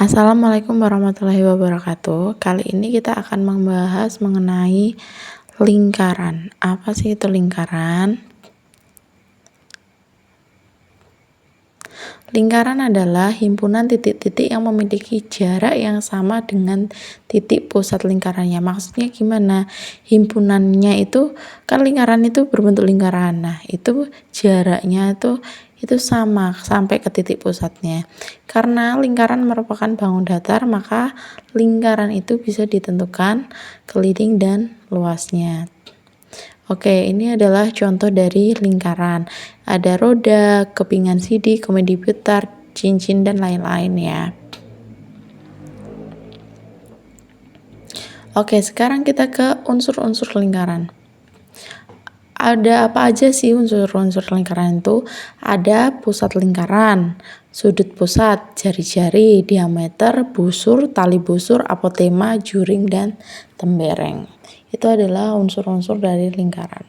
Assalamualaikum warahmatullahi wabarakatuh. Kali ini kita akan membahas mengenai lingkaran. Apa sih itu lingkaran? Lingkaran adalah himpunan titik-titik yang memiliki jarak yang sama dengan titik pusat lingkarannya. Maksudnya gimana? Himpunannya itu kan lingkaran itu berbentuk lingkaran. Nah, itu jaraknya itu sama sampai ke titik pusatnya. Karena lingkaran merupakan bangun datar, maka lingkaran itu bisa ditentukan keliling dan luasnya. Oke, ini adalah contoh dari lingkaran. Ada roda, kepingan sidik, komedi putar, cincin, dan lain-lain ya. Oke, sekarang kita ke unsur-unsur lingkaran. Ada apa aja sih unsur-unsur lingkaran itu? Ada pusat lingkaran, sudut pusat, jari-jari, diameter, busur, tali busur, apotema, juring, dan tembereng. Itu adalah unsur-unsur dari lingkaran.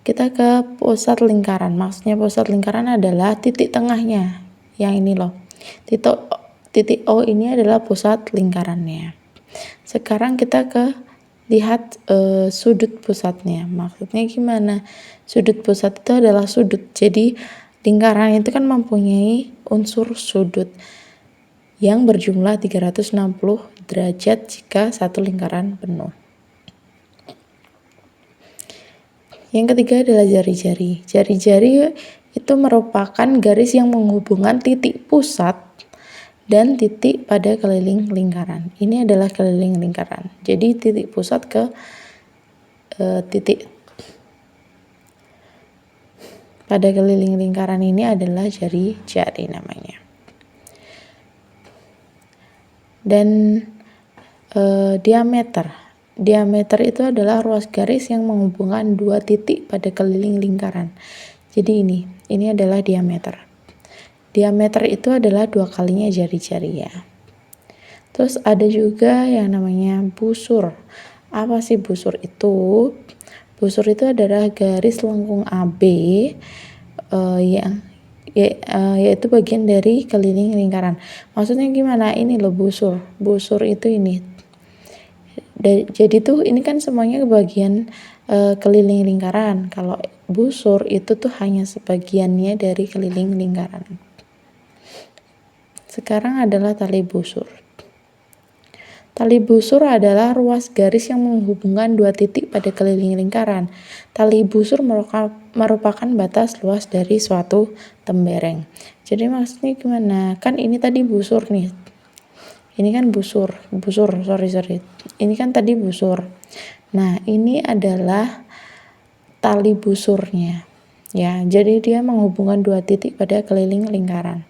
Kita ke pusat lingkaran. Maksudnya pusat lingkaran adalah titik tengahnya. Yang ini loh. Titik O ini adalah pusat lingkarannya. Sekarang kita lihat sudut pusatnya. Maksudnya gimana? Sudut pusat itu adalah sudut. Jadi lingkaran itu kan mempunyai unsur sudut yang berjumlah 360 derajat jika satu lingkaran penuh. Yang ketiga adalah jari-jari. Jari-jari itu merupakan garis yang menghubungkan titik pusat dan titik pada keliling lingkaran. Ini adalah keliling lingkaran. Jadi titik pusat ke titik pada keliling lingkaran ini adalah jari-jari namanya. Dan diameter. Diameter itu adalah ruas garis yang menghubungkan dua titik pada keliling lingkaran. Jadi ini adalah diameter. Diameter itu adalah 2 kalinya jari-jari ya. Terus ada juga yang namanya busur. Apa sih busur itu? Busur itu adalah garis lengkung AB yaitu bagian dari keliling lingkaran. Maksudnya gimana? Ini loh busur. Busur itu ini. Jadi tuh ini kan semuanya bagian keliling lingkaran. Kalau busur itu tuh hanya sebagiannya dari keliling lingkaran. Sekarang adalah tali busur. Tali busur adalah ruas garis yang menghubungkan dua titik pada keliling lingkaran. Tali busur merupakan batas luas dari suatu tembereng. Jadi maksudnya gimana? Kan ini tadi busur nih. Ini kan busur. Ini kan tadi busur. Nah, ini adalah tali busurnya. Ya, jadi dia menghubungkan dua titik pada keliling lingkaran.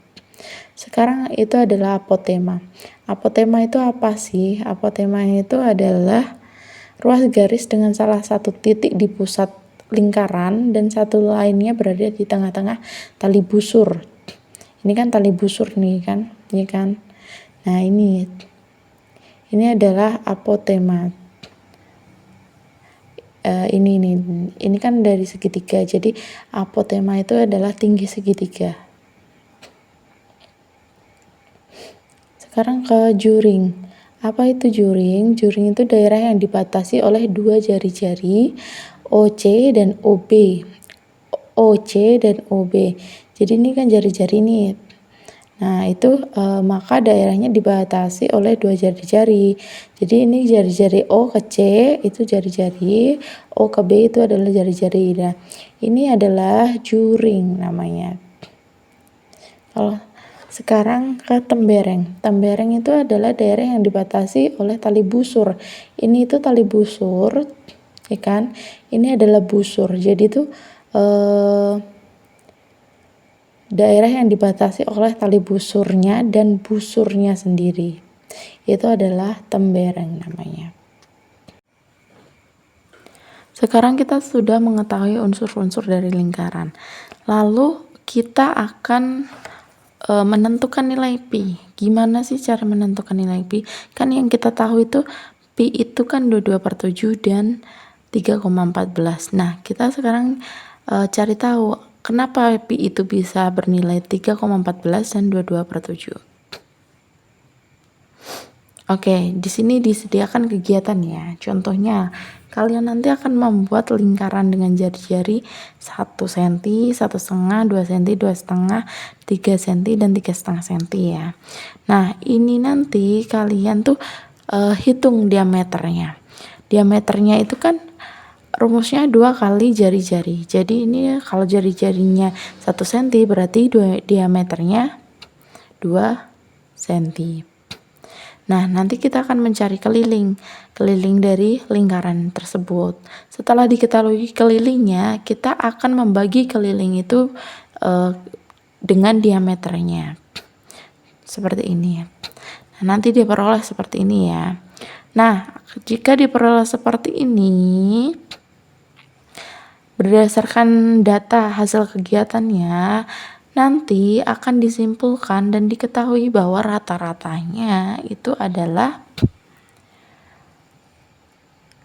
Sekarang itu adalah apotema. Apotema itu apa sih? Apotema itu adalah ruas garis dengan salah satu titik di pusat lingkaran dan satu lainnya berada di tengah-tengah tali busur. Ini kan tali busur nih kan, ini kan. Nah, ini adalah apotema. Ini kan dari segitiga. Jadi apotema itu adalah tinggi segitiga. Sekarang ke juring. Apa itu juring? Juring itu daerah yang dibatasi oleh dua jari-jari OC dan OB. OC dan OB. Jadi ini kan jari-jari nih. Nah, itu maka daerahnya dibatasi oleh dua jari-jari. Jadi ini jari-jari O ke C itu jari-jari, O ke B itu adalah jari-jari. Nah, ini adalah juring namanya. Kalau sekarang ke tembereng. Tembereng itu adalah daerah yang dibatasi oleh tali busur. Ini itu tali busur, ya kan? Ini adalah busur. Jadi itu daerah yang dibatasi oleh tali busurnya dan busurnya sendiri. Itu adalah tembereng namanya. Sekarang kita sudah mengetahui unsur-unsur dari lingkaran. Lalu kita akan menentukan nilai pi. Gimana sih cara menentukan nilai pi? Kan yang kita tahu itu pi itu kan 22/7 dan 3,14. Nah, kita sekarang cari tahu kenapa pi itu bisa bernilai 3,14 dan 22/7. Oke, di sini disediakan kegiatan ya. Contohnya, kalian nanti akan membuat lingkaran dengan jari-jari 1 cm, 1,5, 2 cm, 2,5, 3 cm, dan 3,5 cm ya. Nah, ini nanti kalian tuh hitung diameternya. Diameternya itu kan rumusnya 2 kali jari-jari. Jadi ini kalau jari-jarinya 1 cm berarti diameternya 2 cm. Nah, nanti kita akan mencari keliling dari lingkaran tersebut. Setelah diketahui kelilingnya, kita akan membagi keliling itu dengan diameternya. Seperti ini. Nah, nanti diperoleh seperti ini ya. Nah, jika diperoleh seperti ini, berdasarkan data hasil kegiatannya, nanti akan disimpulkan dan diketahui bahwa rata-ratanya itu adalah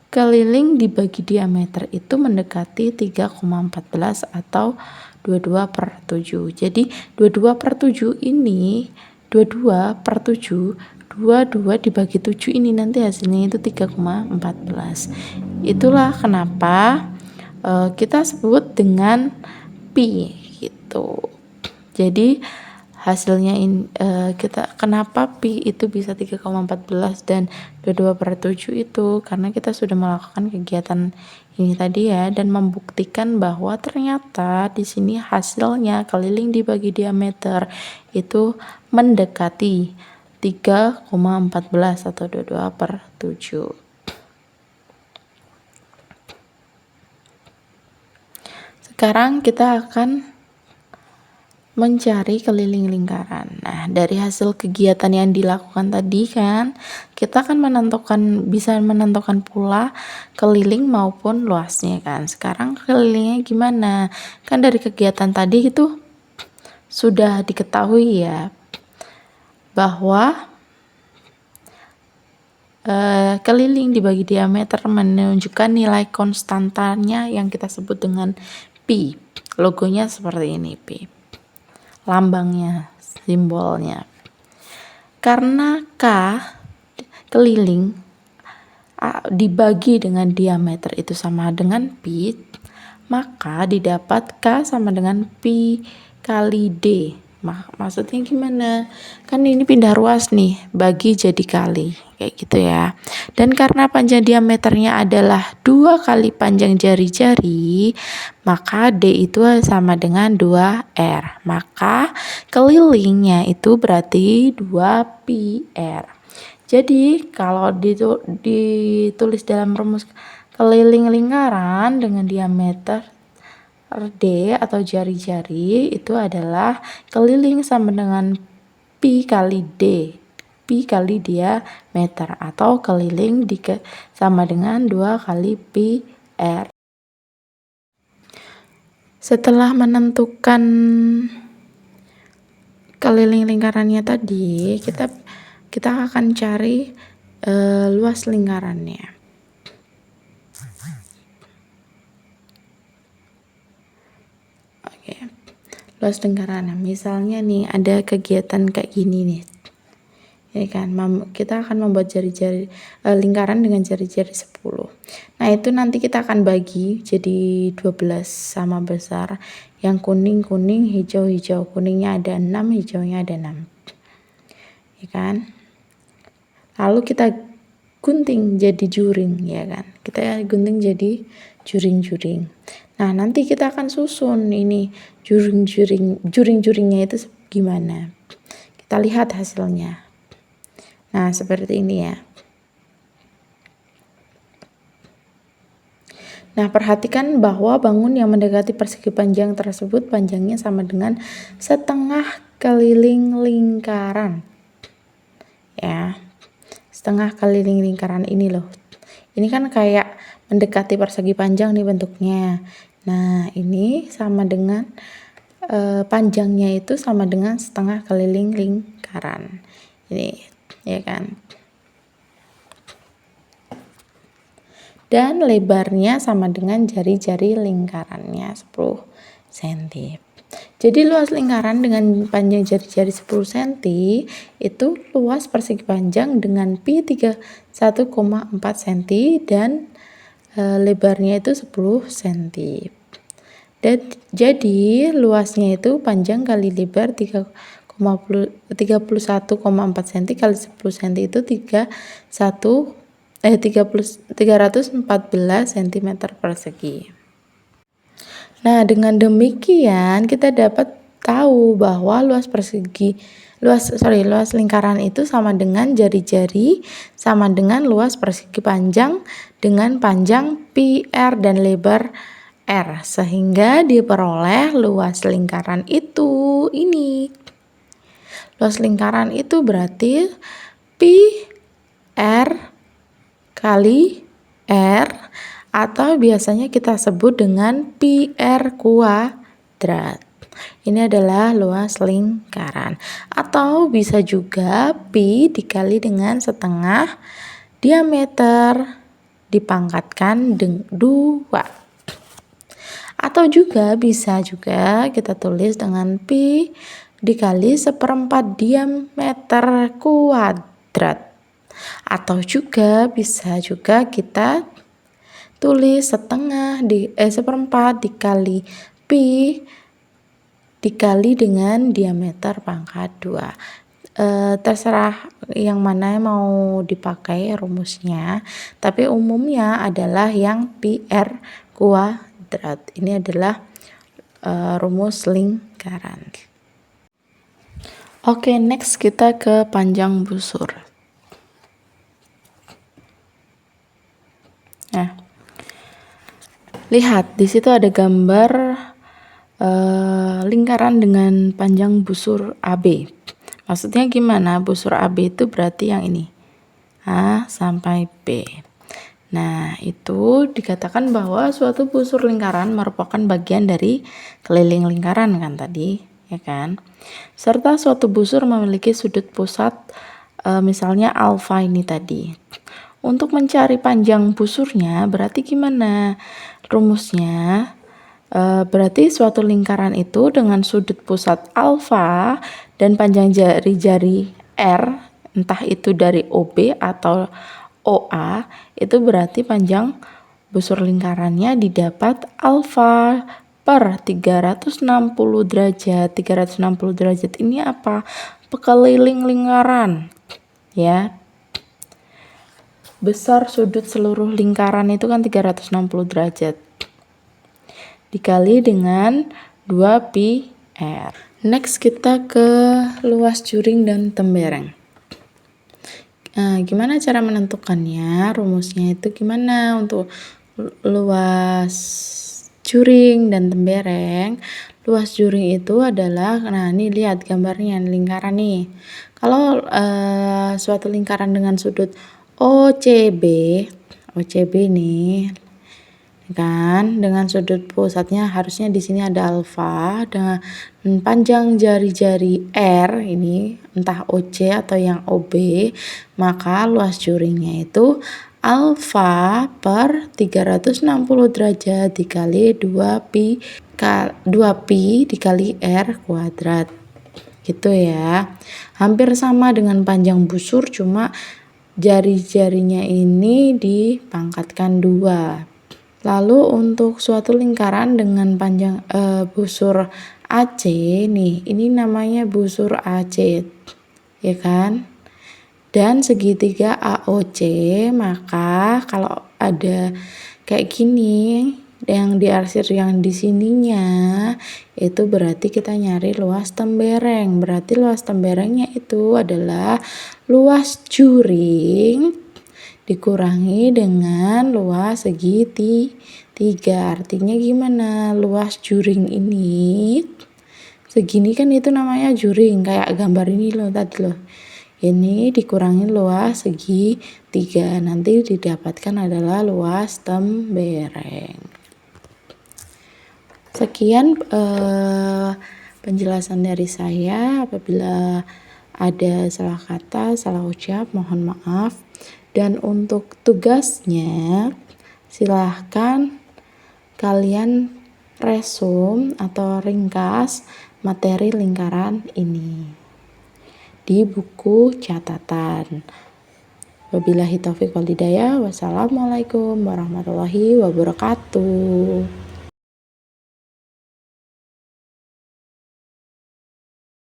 keliling dibagi diameter itu mendekati 3,14 atau 22/7. Jadi 22/7 ini 22/7, 22 dibagi 7 ini nanti hasilnya itu 3,14. Itulah kenapa kita sebut dengan pi gitu. Jadi hasilnya kita kenapa pi itu bisa 3,14 dan 22/7 itu karena kita sudah melakukan kegiatan ini tadi ya, dan membuktikan bahwa ternyata di sini hasilnya keliling dibagi diameter itu mendekati 3,14 atau 22/7. Sekarang kita akan mencari keliling lingkaran. Nah, dari hasil kegiatan yang dilakukan tadi kan, kita kan bisa menentukan pula keliling maupun luasnya kan. Sekarang kelilingnya gimana? Kan dari kegiatan tadi itu sudah diketahui ya bahwa keliling dibagi diameter menunjukkan nilai konstantanya yang kita sebut dengan pi. Logonya seperti ini, pi. Lambangnya, simbolnya. Karena K keliling dibagi dengan diameter itu sama dengan pi, maka didapat K sama dengan pi kali D. Maksudnya gimana? Kan ini pindah ruas nih, bagi jadi kali, kayak gitu ya. Dan karena panjang diameternya adalah 2 kali panjang jari-jari, maka D itu sama dengan 2R. Maka kelilingnya itu berarti 2πr. Jadi kalau ditulis dalam rumus keliling lingkaran dengan diameter D atau jari-jari itu adalah keliling sama dengan pi kali D, pi kali diameter, atau keliling sama dengan 2 kali pi r. Setelah menentukan keliling lingkarannya tadi, kita akan cari luas lingkarannya. Luas lingkaran. Misalnya nih ada kegiatan kayak gini nih. Ya kan, kita akan membuat jari-jari lingkaran dengan jari-jari 10. Nah, itu nanti kita akan bagi jadi 12 sama besar. Yang kuning, hijau. Kuningnya ada 6, hijaunya ada 6. Ya kan? Lalu kita gunting jadi juring, ya kan? Kita gunting jadi juring-juring. Nah, nanti kita akan susun ini juring-juringnya itu gimana. Kita lihat hasilnya. Nah, seperti ini ya. Nah, perhatikan bahwa bangun yang mendekati persegi panjang tersebut panjangnya sama dengan setengah keliling lingkaran. Ya. Setengah keliling lingkaran ini loh. Ini kan kayak mendekati persegi panjang nih bentuknya. Nah, ini sama dengan panjangnya itu sama dengan setengah keliling lingkaran. Ini, ya kan? Dan lebarnya sama dengan jari-jari lingkarannya 10 cm. Jadi luas lingkaran dengan panjang jari-jari 10 cm itu luas persegi panjang dengan pi 31,4 cm dan lebarnya itu 10 cm. Dan jadi luasnya itu panjang kali lebar 31,4 cm kali 10 cm itu 314 cm persegi. Nah, dengan demikian kita dapat tahu bahwa luas lingkaran itu sama dengan jari-jari sama dengan luas persegi panjang dengan panjang pi r dan lebar r, sehingga diperoleh luas lingkaran itu ini. Luas lingkaran itu berarti pi r kali r, atau biasanya kita sebut dengan pi r kuadrat. Ini adalah luas lingkaran. Atau bisa juga pi dikali dengan setengah diameter dipangkatkan dengan 2. Atau juga bisa juga kita tulis dengan pi dikali 1/4 diameter kuadrat. Atau juga bisa juga kita tulis 1/4 dikali pi dikali dengan diameter pangkat 2. Terserah yang mana yang mau dipakai rumusnya, tapi umumnya adalah yang pi r kuadrat. Ini adalah rumus lingkaran. Oke, next kita ke panjang busur. Nah, lihat di situ ada gambar lingkaran dengan panjang busur AB. Maksudnya gimana? Busur AB itu berarti yang ini, A sampai B. Nah, itu dikatakan bahwa suatu busur lingkaran merupakan bagian dari keliling lingkaran kan tadi, ya kan? Serta suatu busur memiliki sudut pusat misalnya alfa ini tadi. Untuk mencari panjang busurnya berarti gimana rumusnya? Berarti suatu lingkaran itu dengan sudut pusat alfa dan panjang jari-jari R, entah itu dari OB atau OA, itu berarti panjang busur lingkarannya didapat alfa per 360 derajat. 360 derajat ini apa? Pekeliling lingkaran, ya. Besar sudut seluruh lingkaran itu kan 360 derajat. Dikali dengan 2 pi r. Next kita ke luas juring dan tembereng. Nah, gimana cara menentukannya? Rumusnya itu gimana untuk luas juring dan tembereng? Luas juring itu adalah, nah ini lihat gambarnya lingkaran nih. Kalau suatu lingkaran dengan sudut OCB nih kan, dengan sudut pusatnya harusnya di sini ada alfa dengan panjang jari-jari R ini entah OC atau yang OB, maka luas juringnya itu alfa per 360 derajat dikali 2pi dikali R kuadrat. Gitu ya. Hampir sama dengan panjang busur, cuma jari-jarinya ini dipangkatkan 2. Lalu untuk suatu lingkaran dengan panjang busur AC nih, ini namanya busur AC, ya kan? Dan segitiga AOC, maka kalau ada kayak gini yang diarsir yang di sininya, itu berarti kita nyari luas tembereng. Berarti luas temberengnya itu adalah luas juring dikurangi dengan luas segitiga. Artinya gimana? Luas juring ini segini kan, itu namanya juring, kayak gambar ini loh tadi loh. Ini dikurangi luas segitiga, nanti didapatkan adalah luas tembereng. Sekian penjelasan dari saya. Apabila ada salah kata, salah ucap, mohon maaf. Dan untuk tugasnya, silahkan kalian resum atau ringkas materi lingkaran ini di buku catatan. Wabillahi taufiq wal hidayah. Wassalamualaikum warahmatullahi wabarakatuh.